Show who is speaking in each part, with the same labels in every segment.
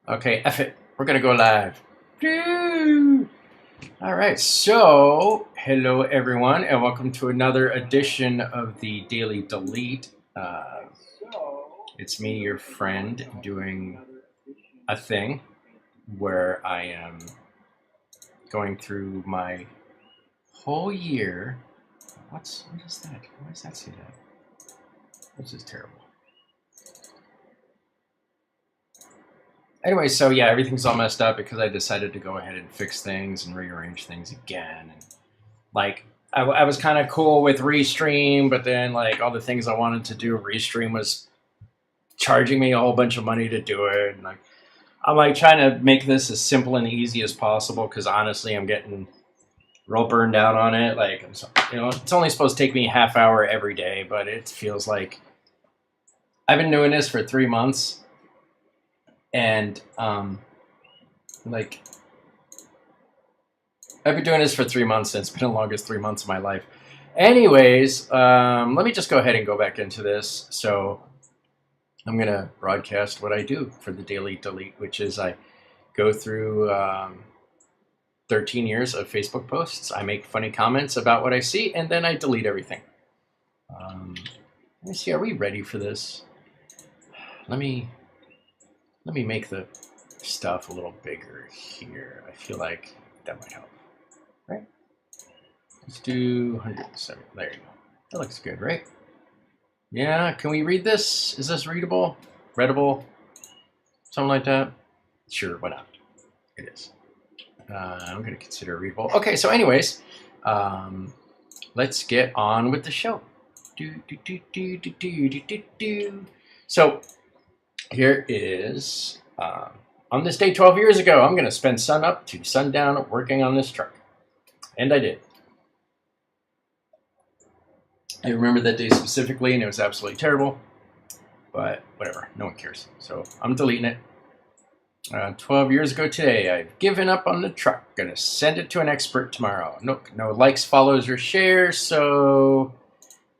Speaker 1: Okay, F it. We're gonna go live. Woo! All right, so hello everyone, and welcome to another edition of the Daily Delete. It's me, your friend, doing a thing where I am going through my whole year. What is that? Why does that say that? This is terrible. Anyway, so yeah, everything's all messed up because I decided to go ahead and fix things and rearrange things again. And like, I was kind of cool with Restream, but then like all the things I wanted to do, Restream was charging me a whole bunch of money to do it. And like, I'm like trying to make this as simple and easy as possible because honestly, I'm getting real burned out on it. Like, it's only supposed to take me a half hour every day, but it feels like I've been doing this for 3 months. And like I've been doing this for 3 months, and it's been the longest 3 months of my life. Anyways, let me just go ahead and go back into this. So I'm gonna broadcast what I do for the Daily Delete, which is I go through 13 years of Facebook posts. I make funny comments about what I see, and then I delete everything. Let me see. Are we ready for this? Let me make the stuff a little bigger here. I feel like that might help, right? Let's do 107. There you go. That looks good, right? Yeah, can we read this? Is this readable? Readable? Something like that? Sure, why not? It is. I'm going to consider it readable. Okay, so anyways, let's get on with the show. So here is, on this day 12 years ago, I'm going to spend sun up to sundown working on this truck. And I did. I remember that day specifically, and it was absolutely terrible. But whatever, no one cares. So I'm deleting it. 12 years ago today, I've given up on the truck. Gonna send it to an expert tomorrow. No likes, follows, or shares, so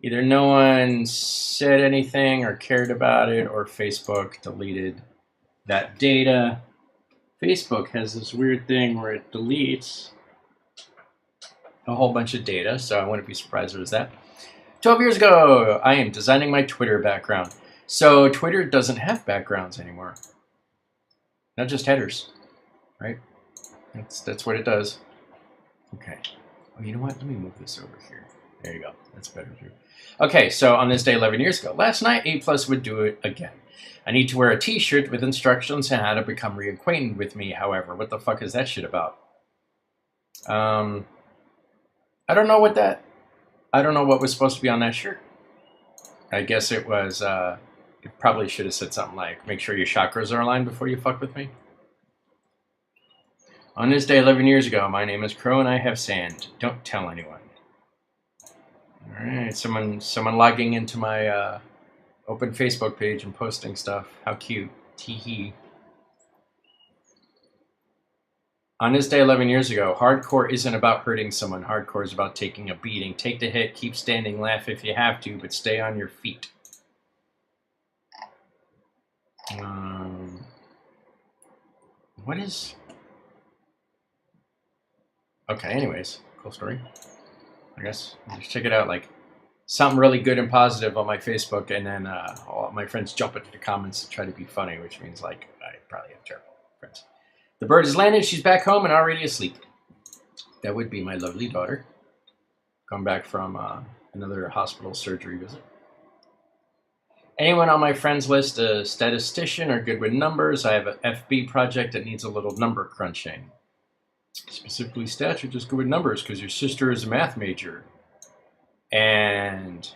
Speaker 1: either no one said anything or cared about it, or Facebook deleted that data. Facebook has this weird thing where it deletes a whole bunch of data, so I wouldn't be surprised if it was that. 12 years ago, I am designing my Twitter background. So Twitter doesn't have backgrounds anymore. Not just headers, right? That's what it does. Okay. Oh, you know what? Let me move this over here. There you go. That's better too. Okay, so on this day 11 years ago, last night, A+ would do it again. I need to wear a t-shirt with instructions on how to become reacquainted with me, however. What the fuck is that shit about? I don't know what was supposed to be on that shirt. I guess it was, it probably should have said something like, make sure your chakras are aligned before you fuck with me. On this day 11 years ago, my name is Crow and I have sand. Don't tell anyone. Alright, someone logging into my open Facebook page and posting stuff. How cute. Tee-hee. On this day 11 years ago, hardcore isn't about hurting someone. Hardcore is about taking a beating. Take the hit, keep standing, laugh if you have to, but stay on your feet. What is... Okay, anyways, cool story. I guess just check it out, like something really good and positive on my Facebook, and then all my friends jump into the comments to try to be funny, which means like I probably have terrible friends. The bird has landed. She's back home and already asleep. That would be my lovely daughter. Come back from another hospital surgery visit. Anyone on my friends list a statistician or good with numbers? I have an FB project that needs a little number crunching. Specifically stats are just good with numbers because your sister is a math major. And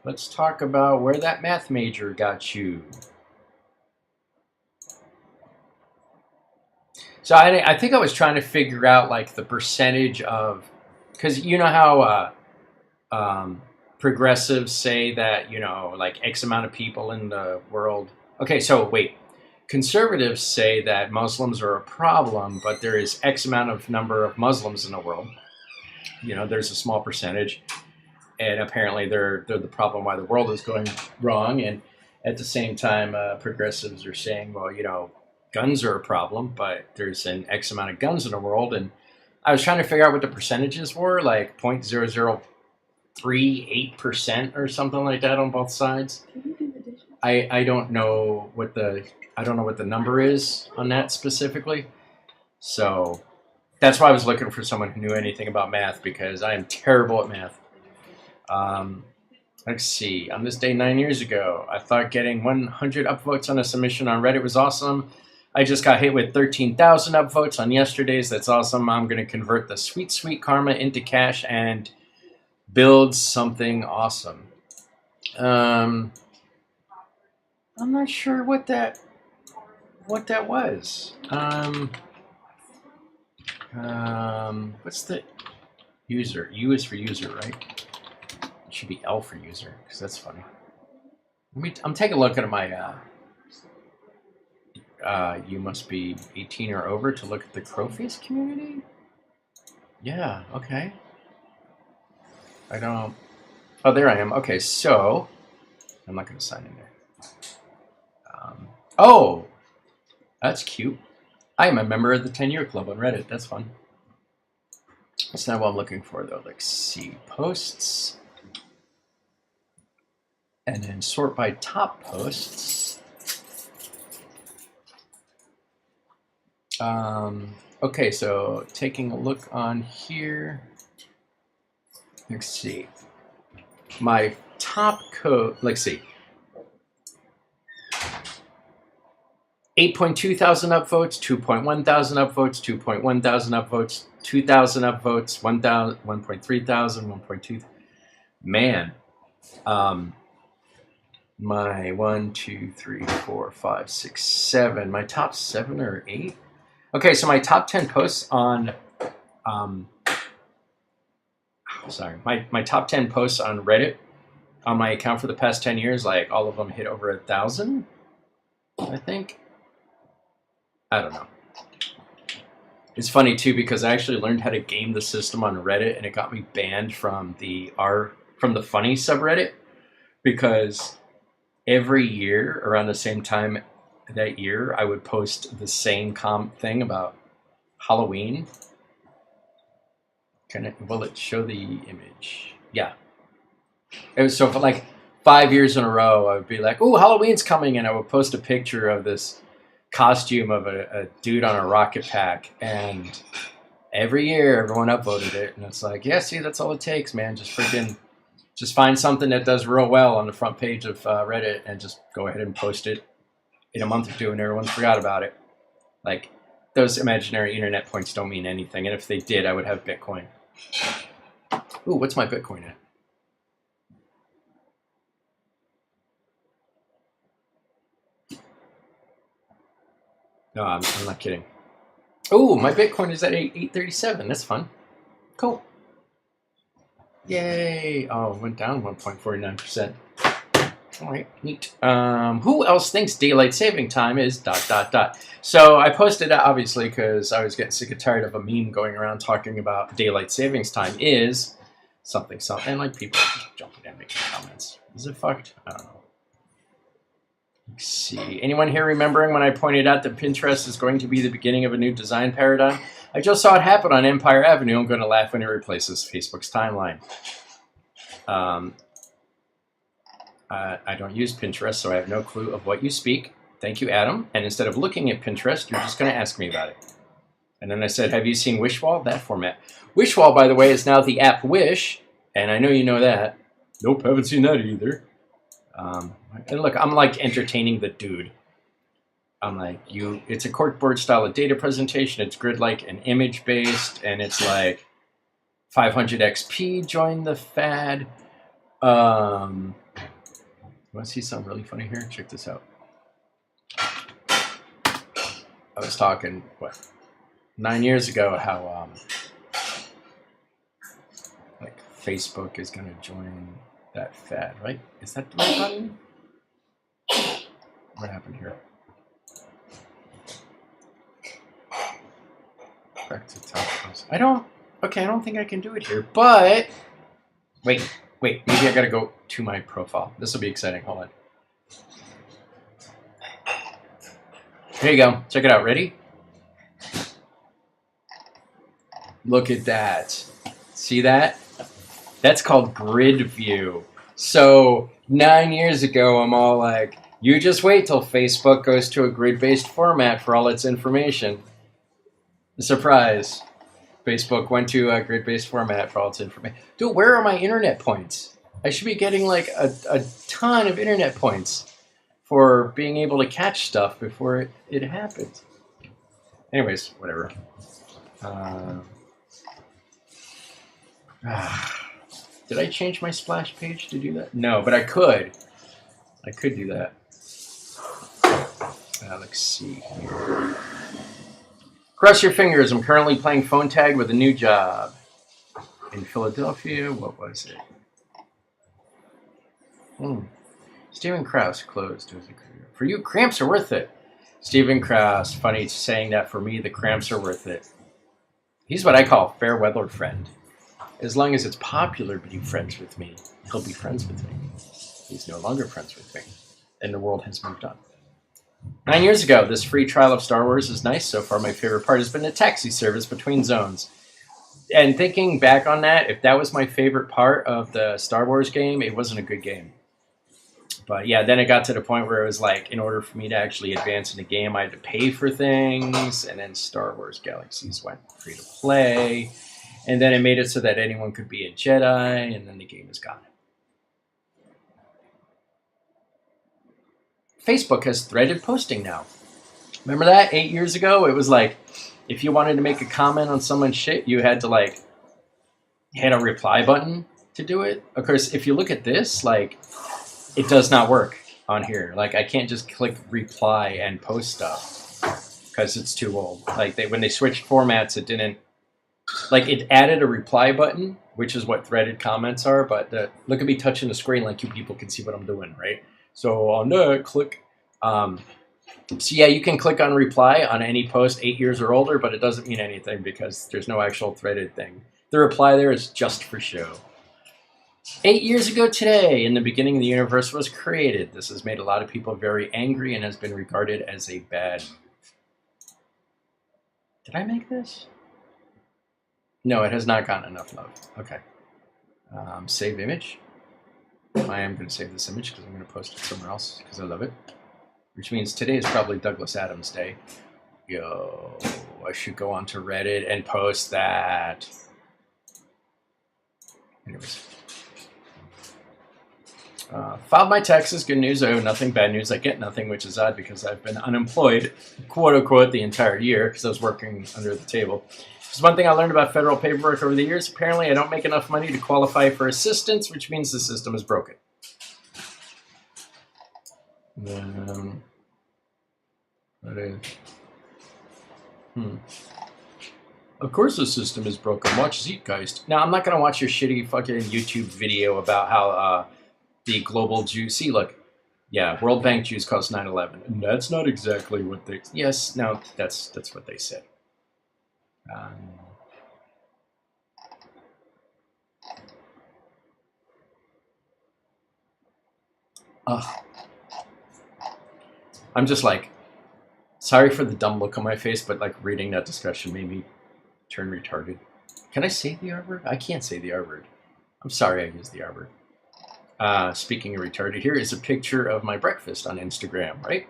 Speaker 1: let's talk about where that math major got you. So I think I was trying to figure out like the percentage of, because you know how progressives say that, like X amount of people in the world. Okay, so wait. Conservatives say that Muslims are a problem, but there is X amount of number of Muslims in the world. There's a small percentage, and apparently they're the problem why the world is going wrong. And at the same time, progressives are saying, well, guns are a problem, but there's an X amount of guns in the world. And I was trying to figure out what the percentages were, like 0.0038% or something like that on both sides. I don't know what the number is on that specifically. So that's why I was looking for someone who knew anything about math, because I am terrible at math. Let's see. On this day 9 years ago, I thought getting 100 upvotes on a submission on Reddit was awesome. I just got hit with 13,000 upvotes on yesterday's. That's awesome. I'm going to convert the sweet, sweet karma into cash and build something awesome. I'm not sure what that was. What's the user? U is for user, right? It should be L for user, because that's funny. I'm taking a look at my you must be 18 or over to look at the Crowface community? Yeah, okay. I don't... Oh, there I am. Okay, so... I'm not going to sign in there. Oh! That's cute. I am a member of the 10-year club on Reddit. That's fun. That's not what I'm looking for, though. Let's see. Posts. And then sort by top posts. Okay, so taking a look on here. Let's see. My top code, let's see. 8.2 thousand upvotes, 2.1 thousand upvotes, 2.1 thousand upvotes, 2,000 upvotes, 1.3 thousand, 1.2. Man. My 1, 2, 3, 4, 5, 6, 7. My top 7 or 8? Okay, so my top 10 posts on, my top 10 posts on Reddit on my account for the past 10 years, like all of them hit over 1,000, I think. I don't know. It's funny too, because I actually learned how to game the system on Reddit, and it got me banned from the funny subreddit, because every year around the same time that year, I would post the same thing about Halloween. Will it show the image? Yeah. It was so for like 5 years in a row, I would be like, "Oh, Halloween's coming," and I would post a picture of this costume of a dude on a rocket pack, and every year everyone upvoted it, and it's like, yeah, see, that's all it takes, man. Just find something that does real well on the front page of Reddit and just go ahead and post it in a month or two, and everyone's forgot about it. Like, those imaginary internet points don't mean anything, and if they did, I would have Bitcoin. Ooh, what's my Bitcoin at? No, I'm not kidding. Oh, my Bitcoin is at 837. That's fun. Cool. Yay. Oh, it went down 1.49%. All right, neat. Who else thinks daylight saving time is ... So I posted that, obviously, because I was getting sick and tired of a meme going around talking about daylight savings time is something, and like people just jumping in making comments. Is it fucked? I don't know. Let's see. Anyone here remembering when I pointed out that Pinterest is going to be the beginning of a new design paradigm? I just saw it happen on Empire Avenue. I'm going to laugh when it replaces Facebook's timeline. I don't use Pinterest, so I have no clue of what you speak. Thank you, Adam. And instead of looking at Pinterest, you're just going to ask me about it. And then I said, have you seen Wishwall? That format. Wishwall, by the way, is now the app Wish, and I know you know that. Nope, haven't seen that either. And look, I'm like entertaining the dude. I'm like, it's a corkboard style of data presentation. It's grid-like and image-based, and it's like 500 XP, join the fad. You want to see something really funny here? Check this out. I was talking, 9 years ago, how like Facebook is going to join that fad, right? Is that the right button? What happened here? Back to top post. I don't think I can do it here, but wait, maybe I gotta go to my profile. This will be exciting. Hold on. Here you go. Check it out. Ready? Look at that. See that? That's called grid view. So 9 years ago, I'm all like, you just wait till Facebook goes to a grid-based format for all its information. Surprise. Facebook went to a grid-based format for all its information. Dude, where are my internet points? I should be getting like a ton of internet points for being able to catch stuff before it happens. Anyways, whatever. Did I change my splash page to do that? No, but I could. I could do that. Let's see here. Cross your fingers. I'm currently playing phone tag with a new job. In Philadelphia, what was it? Stephen Krause closed his career. For you, cramps are worth it. Stephen Krause, funny saying that for me, the cramps are worth it. He's what I call fair weather friend. As long as it's popular to be friends with me, he'll be friends with me. He's no longer friends with me. And the world has moved on. 9 years ago, this free trial of Star Wars is nice. So far, my favorite part has been the taxi service between zones. And thinking back on that, if that was my favorite part of the Star Wars game, it wasn't a good game. But yeah, then it got to the point where it was like, in order for me to actually advance in the game, I had to pay for things. And then Star Wars Galaxies went free to play. And then it made it so that anyone could be a Jedi. And then the game is gone. Facebook has threaded posting now. Remember that 8 years ago? It was like, if you wanted to make a comment on someone's shit, you had to like hit a reply button to do it. Of course, if you look at this, like, it does not work on here. Like, I can't just click reply and post stuff because it's too old. Like, when they switched formats, it didn't, like, it added a reply button, which is what threaded comments are. But look at me touching the screen like you people can see what I'm doing, right? So on that, click. So yeah, you can click on reply on any post 8 years or older, but it doesn't mean anything because there's no actual threaded thing. The reply there is just for show. 8 years ago today, in the beginning, the universe was created. This has made a lot of people very angry and has been regarded as a bad move. Did I make this? No, it has not gotten enough love. Okay. Save image. I am going to save this image because I'm going to post it somewhere else because I love it. Which means today is probably Douglas Adams Day. Yo, I should go onto Reddit and post that. Anyways. Filed my taxes. Good news. I owe nothing. Bad news. I get nothing, which is odd because I've been unemployed, quote unquote, the entire year because I was working under the table. There's one thing I learned about federal paperwork over the years. Apparently, I don't make enough money to qualify for assistance, which means the system is broken. That is. Of course the system is broken. Watch Zeitgeist. Now, I'm not going to watch your shitty fucking YouTube video about how the global Jews... See, look. Yeah, World Bank Jews cost 9/11. And that's not exactly what they... Yes, no, that's what they said. I'm just like, sorry for the dumb look on my face, but like reading that discussion made me turn retarded. Can I say the R word? I can't say the R word. I'm sorry I used the R word. Speaking of retarded, here is a picture of my breakfast on Instagram, right?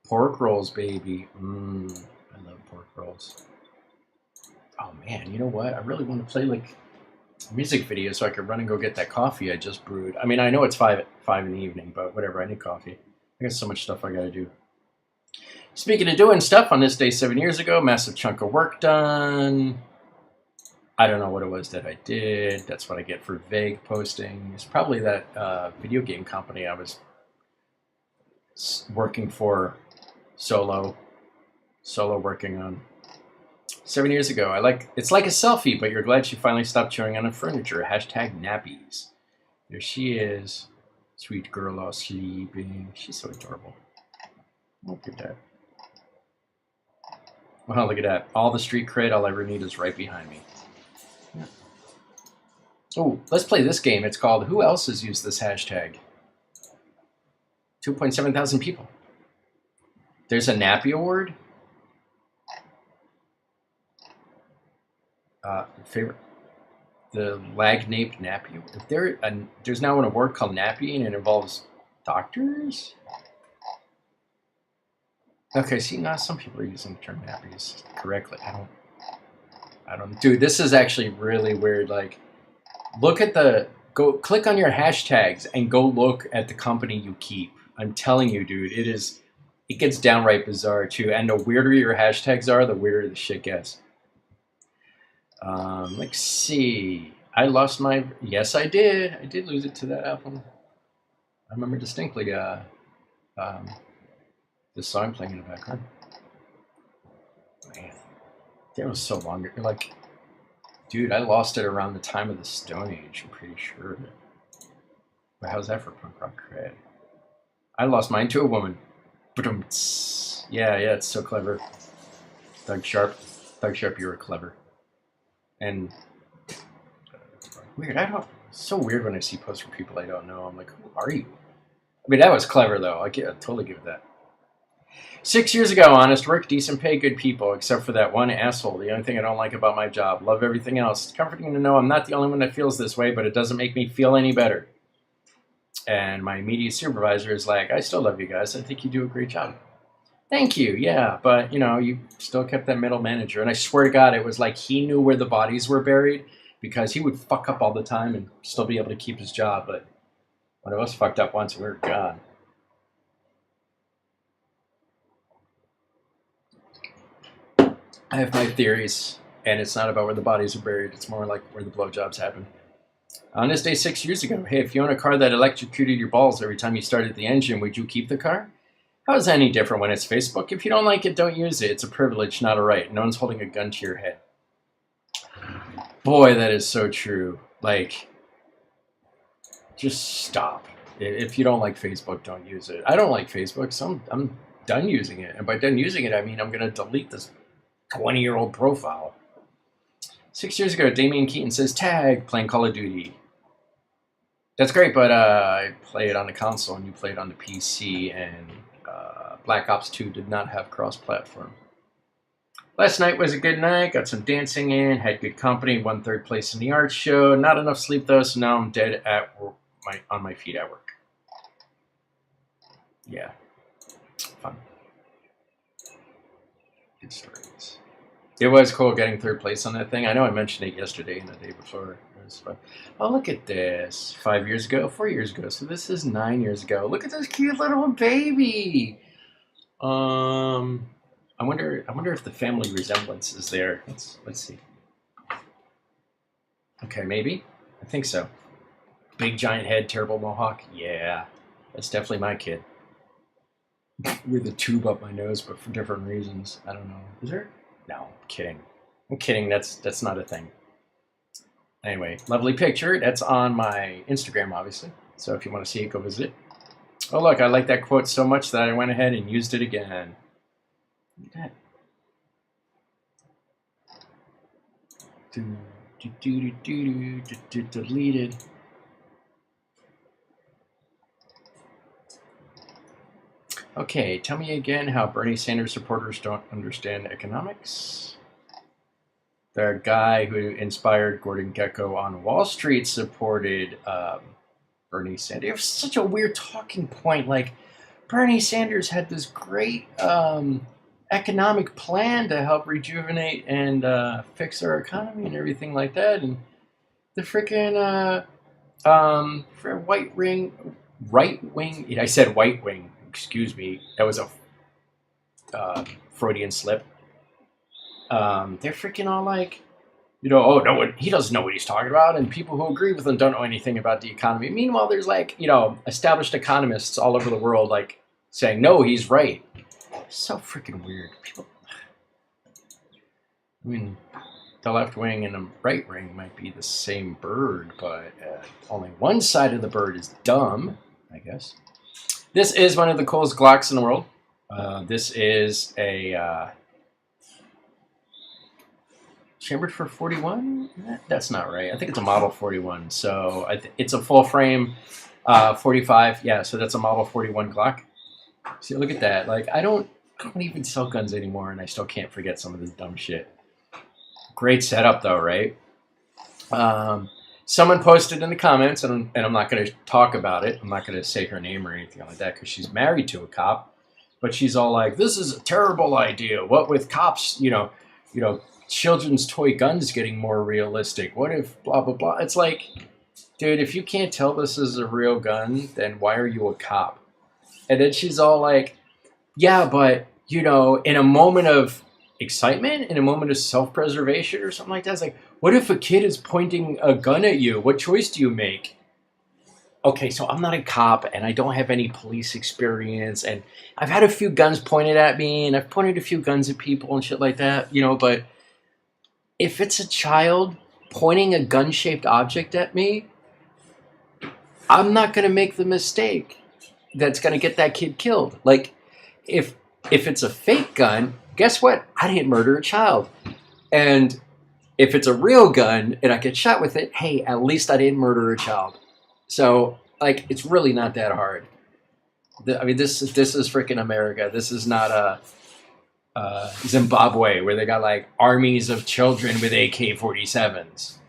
Speaker 1: Pork rolls, baby. I love pork rolls. Oh man, you know what? I really want to play like a music video so I could run and go get that coffee I just brewed. I mean, I know it's 5 in the evening, but whatever, I need coffee. I got so much stuff I gotta do. Speaking of doing stuff, on this day 7 years ago, massive chunk of work done. I don't know what it was that I did. That's what I get for vague posting. It's probably that video game company I was working for solo working on. 7 years ago, it's like a selfie, but you're glad she finally stopped chewing on the furniture. Hashtag nappies. There she is. Sweet girl all sleeping. She's so adorable. Look at that. Wow, look at that. All the street cred I'll ever need is right behind me. Yeah. Oh, let's play this game. It's called Who Else Has Used This Hashtag? 2.7 thousand people. There's a Nappy Award. Favorite. The Lag-Nape Nappy. If there's now an award called Nappy, and it involves doctors. Okay, see, now some people are using the term nappies correctly. I don't. Dude, this is actually really weird. Like, look at go click on your hashtags and go look at the company you keep. I'm telling you, dude, it gets downright bizarre too. And the weirder your hashtags are, the weirder the shit gets. Let's see. I lost my. Yes, I did. I did lose it to that album. I remember distinctly. This song playing in the background. Man, that was so long. Like, dude, I lost it around the time of the Stone Age. I'm pretty sure. But how's that for punk rock cred? I lost mine to a woman. Yeah, it's so clever. Doug Sharp, you were clever. And weird. It's so weird when I see posts from people I don't know. I'm like, who are you? I mean, that was clever though. I totally give it that. 6 years ago, honest work, decent pay, good people, except for that one asshole. The only thing I don't like about my job. Love everything else. It's comforting to know I'm not the only one that feels this way, but it doesn't make me feel any better. And my immediate supervisor is like, I still love you guys. I think you do a great job. Thank you, yeah. But, you still kept that middle manager. And I swear to God, it was like he knew where the bodies were buried because he would fuck up all the time and still be able to keep his job. But one of us fucked up once and we were gone. I have my theories, and it's not about where the bodies are buried. It's more like where the blowjobs happen. On this day 6 years ago, hey, if you own a car that electrocuted your balls every time you started the engine, would you keep the car? How is that any different when it's Facebook? If you don't like it, don't use it. It's a privilege, not a right. No one's holding a gun to your head. Boy, that is so true. Like, just stop. If you don't like Facebook, don't use it. I don't like Facebook, so I'm done using it. And by done using it, I mean I'm going to delete this 20-year-old profile. 6 years ago, Damian Keaton says, tag, playing Call of Duty. That's great, but I play it on the console and you play it on the PC, and Black Ops 2 did not have cross-platform. Last night was a good night, got some dancing in, had good company, won third place in the art show. Not enough sleep though, so now I'm dead at work, on my feet at work. Yeah, fun. Good stories. It was cool getting third place on that thing. I know I mentioned it yesterday and the day before. It was fun. Oh, look at this. 5 years ago, 4 years ago. So this is 9 years ago. Look at this cute little baby. I wonder if the family resemblance is there. Let's see. Okay, maybe. I think so. Big giant head, terrible mohawk. Yeah, that's definitely my kid. With a tube up my nose, but for different reasons. I don't know. Is there? No, I'm kidding. I'm kidding. That's not a thing. Anyway, lovely picture. That's on my Instagram, obviously. So if you want to see it, go visit it. Oh, look, I like that quote so much that I went ahead and used it again. Look at that. Deleted. Okay, tell me again how Bernie Sanders supporters don't understand economics. The guy who inspired Gordon Gekko on Wall Street supported Bernie Sanders. It was such a weird talking point. Like, Bernie Sanders had this great economic plan to help rejuvenate and fix our economy and everything like that. And the freaking right wing. I said white wing. Excuse me. That was a Freudian slip. They're freaking all like, oh no, he doesn't know what he's talking about, and people who agree with him don't know anything about the economy. Meanwhile, there's like, established economists all over the world like saying, no, he's right. So freaking weird. People, I mean, the left wing and the right wing might be the same bird, but only one side of the bird is dumb, I guess. This is one of the coolest Glocks in the world. This is a chambered for 41? That's not right. I think it's a Model 41. So it's a full frame 45. Yeah, so that's a Model 41 Glock. See, look at that. Like, I don't I don't even sell guns anymore, and I still can't forget some of this dumb shit. Great setup, though, right? Someone posted in the comments, and I'm not going to talk about it. I'm not going to say her name or anything like that because she's married to a cop. But she's all like, "This is a terrible idea. What with cops, children's toy guns getting more realistic? What if blah blah blah?" It's like, dude, if you can't tell this is a real gun, then why are you a cop? And then she's all like, "Yeah, but in a moment of excitement, in a moment of self-preservation or something like that, it's like, what if a kid is pointing a gun at you? What choice do you make?" Okay, so I'm not a cop and I don't have any police experience, and I've had a few guns pointed at me and I've pointed a few guns at people and shit like that, but if it's a child pointing a gun-shaped object at me, I'm not going to make the mistake that's going to get that kid killed. Like, if it's a fake gun, guess what? I didn't murder a child. And if it's a real gun and I get shot with it, hey, at least I didn't murder a child. So, like, it's really not that hard. This is freaking America. This is not Zimbabwe, where they got, like, armies of children with AK-47s.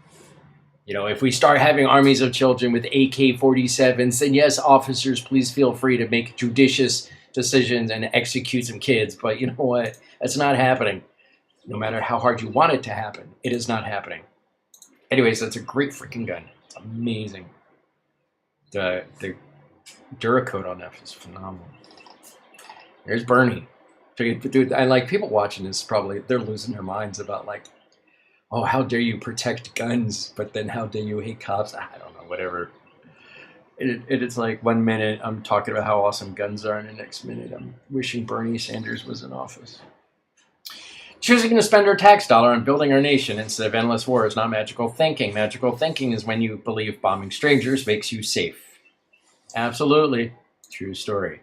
Speaker 1: If we start having armies of children with AK-47s, then yes, officers, please feel free to make judicious decisions and execute some kids. But you know what? That's not happening. No matter how hard you want it to happen, it is not happening. Anyways, that's a great freaking gun. It's amazing. The Duracoat on that is phenomenal. There's Bernie. Dude, I like people watching this probably, they're losing their minds about like, oh, how dare you protect guns, but then how dare you hate cops? I don't know, whatever. It's like 1 minute I'm talking about how awesome guns are, and the next minute I'm wishing Bernie Sanders was in office. Choosing to spend our tax dollar on building our nation instead of endless war is not magical thinking. Magical thinking is when you believe bombing strangers makes you safe. Absolutely. True story.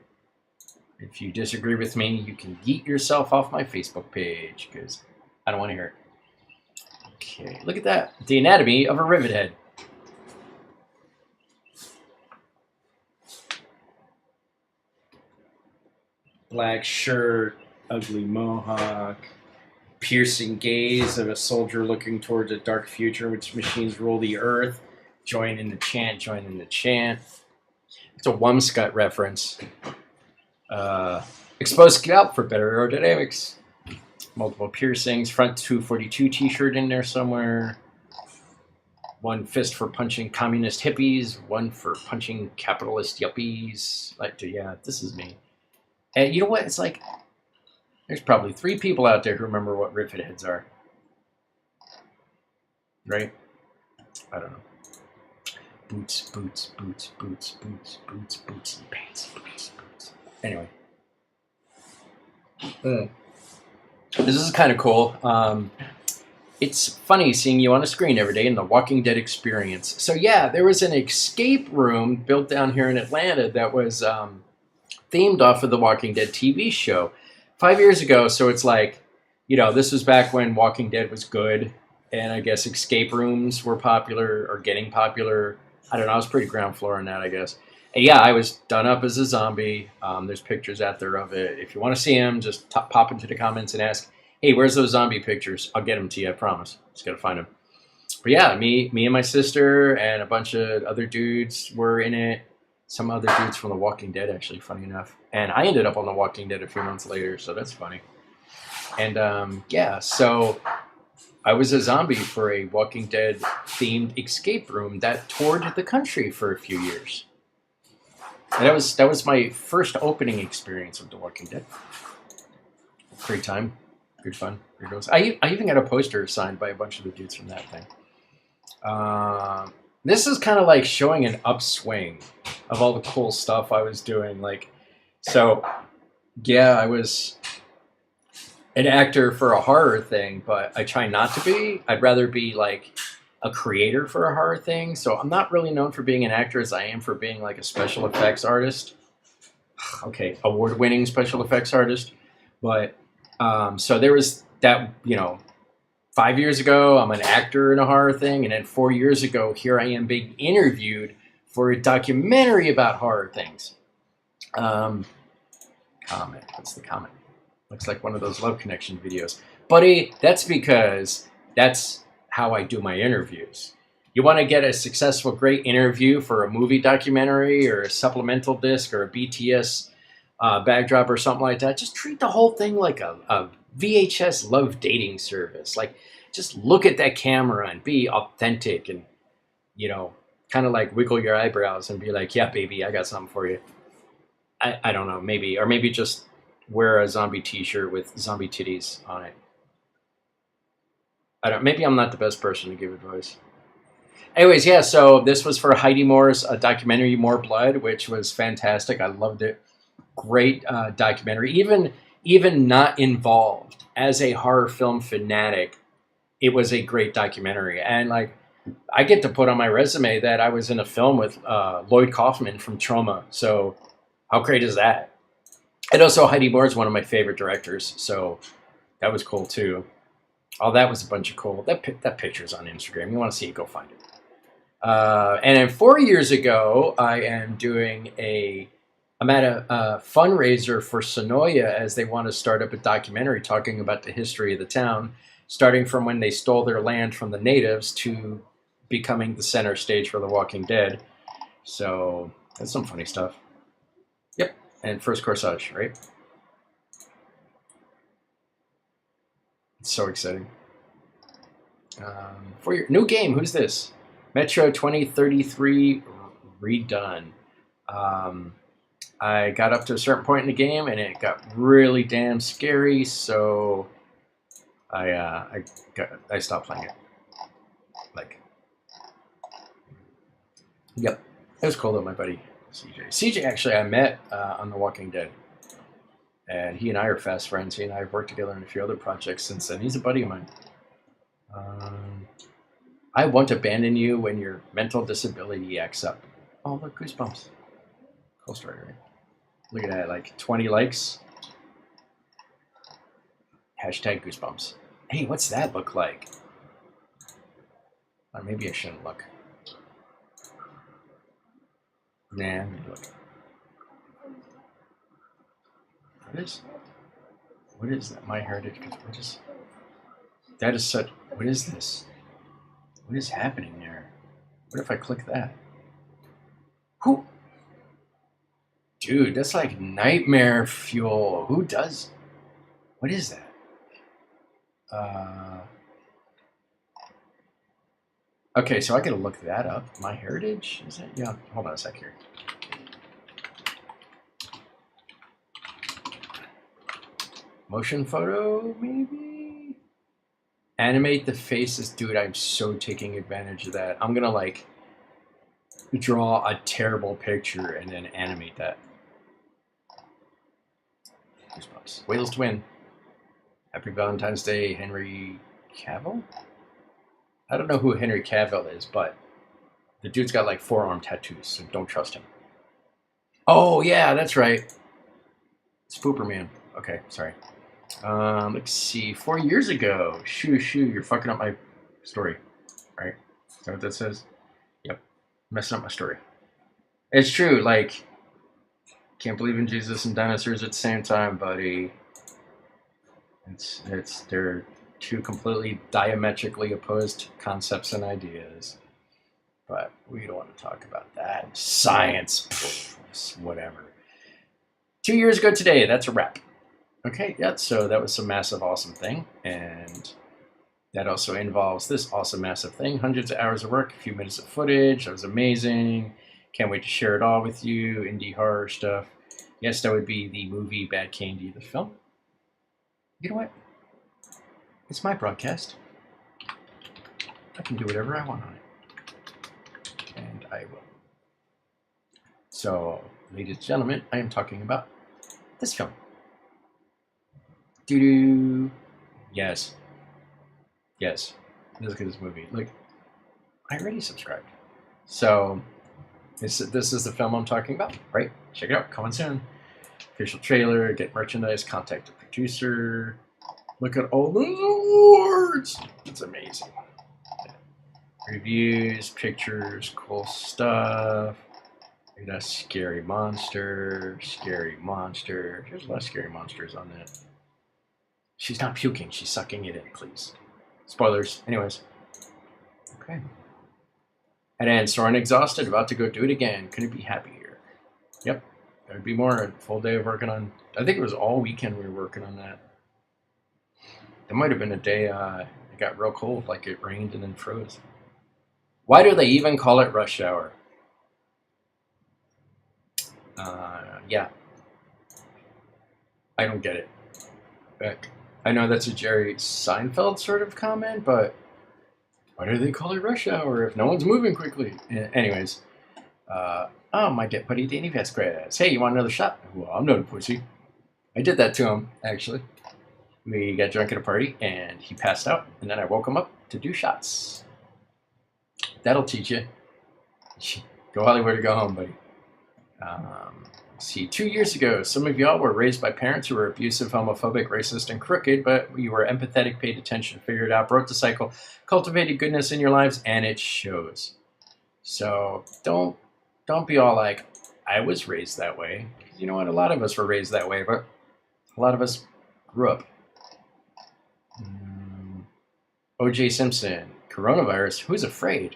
Speaker 1: If you disagree with me, you can yeet yourself off my Facebook page, because I don't want to hear it. Okay, look at that. The anatomy of a rivet head. Black shirt, ugly mohawk, piercing gaze of a soldier looking towards a dark future in which machines rule the earth. Join in the chant, join in the chant. It's a Wumscut reference. Exposed scalp for better aerodynamics. Multiple piercings. Front 242 t-shirt in there somewhere. One fist for punching communist hippies. One for punching capitalist yuppies. Like, yeah, this is me. And you know what? It's like, there's probably 3 people out there who remember what rivet heads are. Right? I don't know. Boots, boots, boots, boots, boots, boots, boots, and pants, boots, boots. Anyway. This is kind of cool. It's funny seeing you on a screen every day in the Walking Dead experience. So yeah, there was an escape room built down here in Atlanta that was themed off of the Walking Dead TV show 5 years ago. So it's like, this was back when Walking Dead was good, and I guess escape rooms were popular or getting popular. I don't know. I was pretty ground floor on that, I guess. And yeah, I was done up as a zombie. There's pictures out there of it. If you want to see them, just pop into the comments and ask, hey, where's those zombie pictures? I'll get them to you, I promise. Just got to find them. But yeah, me and my sister and a bunch of other dudes were in it. Some other dudes from The Walking Dead, actually, funny enough. And I ended up on The Walking Dead a few months later, so that's funny. And yeah, so I was a zombie for a Walking Dead themed escape room that toured the country for a few years. And that was my first opening experience with The Walking Dead. Great time, good fun. Here goes. I even got a poster signed by a bunch of the dudes from that thing. This is kind of like showing an upswing of all the cool stuff I was doing. Like, so yeah, I was an actor for a horror thing, but I try not to be. I'd rather be like a creator for a horror thing. So I'm not really known for being an actor as I am for being like a special effects artist. Okay, award-winning special effects artist. But so there was that, 5 years ago, I'm an actor in a horror thing. And then 4 years ago, here I am being interviewed for a documentary about horror things. Comment. What's the comment? Looks like one of those Love Connection videos. Buddy, that's because that's how I do my interviews. You want to get a successful, great interview for a movie documentary or a supplemental disc or a BTS backdrop or something like that, just treat the whole thing like a VHS love dating service. Like, just look at that camera and be authentic and, kind of like wiggle your eyebrows and be like, yeah, baby, I got something for you. I don't know, maybe. Or maybe just wear a zombie t-shirt with zombie titties on it. Maybe I'm not the best person to give advice. Anyways, yeah, so this was for Heidi Moore's documentary, More Blood, which was fantastic. I loved it. Great documentary. Even not involved as a horror film fanatic, it was a great documentary. And like, I get to put on my resume that I was in a film with Lloyd Kaufman from Troma. So how great is that? And also Heidi Moore is one of my favorite directors. So that was cool too. Oh, that was a bunch of cool. That picture's on Instagram. You want to see it, go find it. And then 4 years ago, I'm at a fundraiser for Sonoya as they want to start up a documentary talking about the history of the town, starting from when they stole their land from the natives to becoming the center stage for The Walking Dead. So that's some funny stuff. Yep, and first corsage, right? It's so exciting. For your new game, who's this? Metro 2033 redone. I got up to a certain point in the game and it got really damn scary, so I stopped playing it. Yep, it was cool though, my buddy CJ. CJ actually I met on The Walking Dead, and he and I are fast friends. He and I have worked together on a few other projects since then. He's a buddy of mine. I won't abandon you when your mental disability acts up. Oh, look, Goosebumps. Cool story, right? Look at that, like 20 likes. Hashtag Goosebumps. Hey, what's that look like? Or maybe I shouldn't look. Nah, I'm gonna look. What is that? My Heritage? That is such, what is this? What is happening there? What if I click that? Who? Dude, that's like nightmare fuel. Who does? What is that? Okay, so I gotta look that up. My Heritage? Is that? Yeah, hold on a sec here. Motion photo, maybe? Animate the faces. Dude, I'm so taking advantage of that. I'm gonna like draw a terrible picture and then animate that. Goosebumps. Whales to win. Happy Valentine's Day, Henry Cavill? I don't know who Henry Cavill is, but the dude's got like forearm tattoos, so don't trust him. Oh, yeah, that's right. Spooperman. Okay, sorry. Let's see. 4 years ago. Shoo, you're fucking up my story. Right? Is that what that says? Yep. Messing up my story. It's true, like, can't believe in Jesus and dinosaurs at the same time, buddy. They're two completely diametrically opposed concepts and ideas. But we don't want to talk about that. Science. Pfft, whatever. 2 years ago today, that's a wrap. Okay, yeah, so that was some massive, awesome thing. And that also involves this awesome, massive thing. Hundreds of hours of work, a few minutes of footage. That was amazing. Can't wait to share it all with you. Indie horror stuff. Yes, that would be the movie Bad Candy, the film. You know what? It's my broadcast. I can do whatever I want on it. And I will. So, ladies and gentlemen, I am talking about this film. Doo-doo. Yes. Yes. Look at this movie. Look, I already subscribed. So, this is the film I'm talking about, right? Check it out. Coming soon. Official trailer, get merchandise, contact the producer. Look at all those awards. It's amazing. Reviews, pictures, cool stuff. Look at that scary monster. There's a lot of scary monsters on that. She's not puking. She's sucking it in, please. Spoilers. Anyways. Okay. At Ann, sore and exhausted, about to go do it again. Couldn't be happier. Yep. There'd be more. A full day of working on... I think it was all weekend we were working on that. There might have been a day it got real cold, like it rained and then froze. Why do they even call it rush hour? Yeah. I don't get it. Like, I know that's a Jerry Seinfeld sort of comment, but why do they call it rush hour if no one's moving quickly? Anyways, oh, my dear buddy Danny Vasquez. Hey, you want another shot? Well, I'm not a pussy. I did that to him, actually. We got drunk at a party, and he passed out, and then I woke him up to do shots. That'll teach you. Go Hollywood or go home, buddy. See, 2 years ago, some of y'all were raised by parents who were abusive, homophobic, racist, and crooked, but you were empathetic, paid attention, figured it out, broke the cycle, cultivated goodness in your lives, and it shows. So don't be all like, I was raised that way. You know what? A lot of us were raised that way, but a lot of us grew up. O.J. Simpson, coronavirus, who's afraid?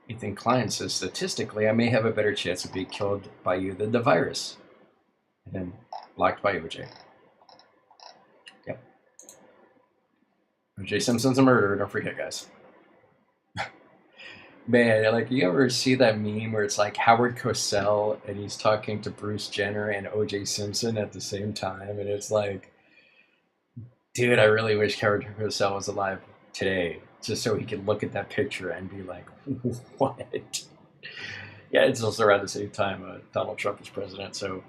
Speaker 1: Ethan Klein says, statistically, I may have a better chance of being killed by you than the virus. And then blocked by OJ. Yep. O.J. Simpson's a murderer, don't forget, guys. Man, like, you ever see that meme where it's like Howard Cosell and he's talking to Bruce Jenner and O.J. Simpson at the same time? And it's like, dude, I really wish Howard Cosell was alive today, just so he could look at that picture and be like, what? Yeah, it's also around the same time Donald Trump was president, so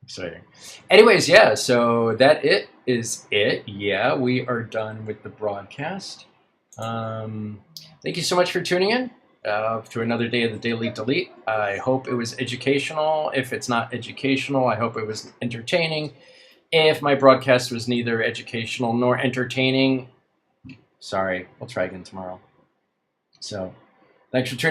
Speaker 1: exciting. Anyways, yeah, so that is it. Yeah, we are done with the broadcast. Thank you so much for tuning in to another day of the Daily Delete. I hope it was educational. If it's not educational, I hope it was entertaining. If my broadcast was neither educational nor entertaining, sorry, we'll try again tomorrow. So, thanks for tuning in.